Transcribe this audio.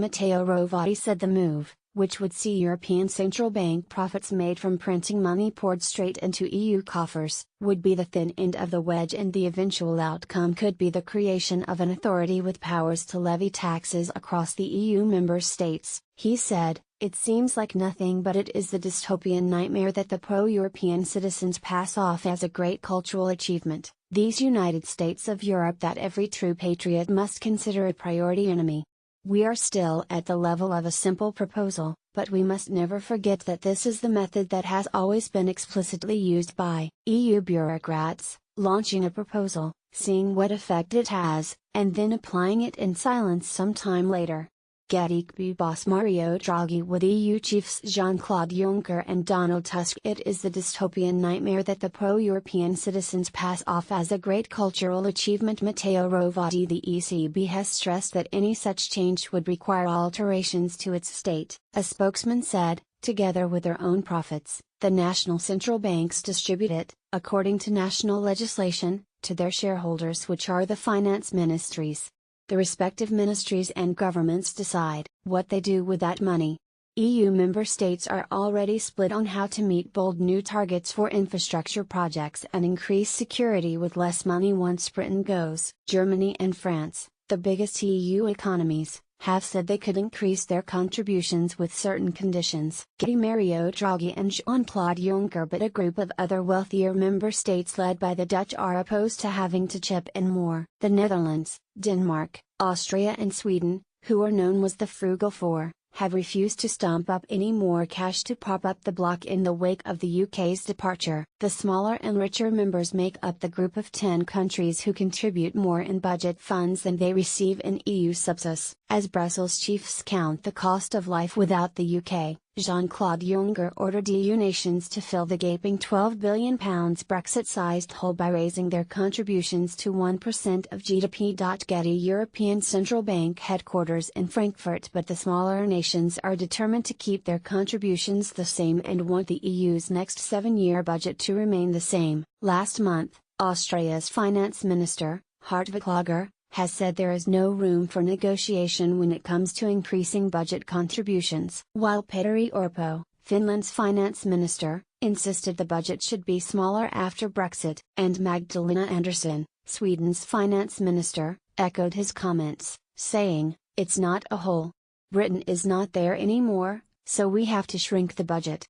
Matteo Rovati said the move, which would see European Central Bank profits made from printing money poured straight into EU coffers, would be the thin end of the wedge, and the eventual outcome could be the creation of an authority with powers to levy taxes across the EU member states. He said, "It seems like nothing, but it is the dystopian nightmare that the pro-European citizens pass off as a great cultural achievement, these United States of Europe that every true patriot must consider a priority enemy. We are still at the level of a simple proposal, but we must never forget that this is the method that has always been explicitly used by EU bureaucrats, launching a proposal, seeing what effect it has, and then applying it in silence some time later." ECB boss Mario Draghi with EU chiefs Jean-Claude Juncker and Donald Tusk. It is the dystopian nightmare that the pro-European citizens pass off as a great cultural achievement. Matteo Rovati. The ECB has stressed that any such change would require alterations to its state, a spokesman said. Together with their own profits, the national central banks distribute it, according to national legislation, to their shareholders, which are the finance ministries. The respective ministries and governments decide what they do with that money. EU member states are already split on how to meet bold new targets for infrastructure projects and increase security with less money once Britain goes. Germany and France, the biggest EU economies, have said they could increase their contributions with certain conditions. Mario Draghi and Jean-Claude Juncker, but a group of other wealthier member states led by the Dutch are opposed to having to chip in more. The Netherlands, Denmark, Austria and Sweden, who are known as the Frugal Four, have refused to stomp up any more cash to prop up the bloc in the wake of the UK's departure. The smaller and richer members make up the group of 10 countries who contribute more in budget funds than they receive in EU subsidies. As Brussels chiefs count the cost of life without the UK, Jean-Claude Juncker ordered EU nations to fill the gaping £12 billion Brexit-sized hole by raising their contributions to 1% of GDP. Getty European Central Bank headquarters in Frankfurt, but the smaller nations are determined to keep their contributions the same and want the EU's next 7-year budget to remain the same. Last month, Austria's finance minister, Hartwig Lager, has said there is no room for negotiation when it comes to increasing budget contributions. While Petteri Orpo, Finland's finance minister, insisted the budget should be smaller after Brexit, and Magdalena Andersson, Sweden's finance minister, echoed his comments, saying, "It's not a hole. Britain is not there anymore, so we have to shrink the budget."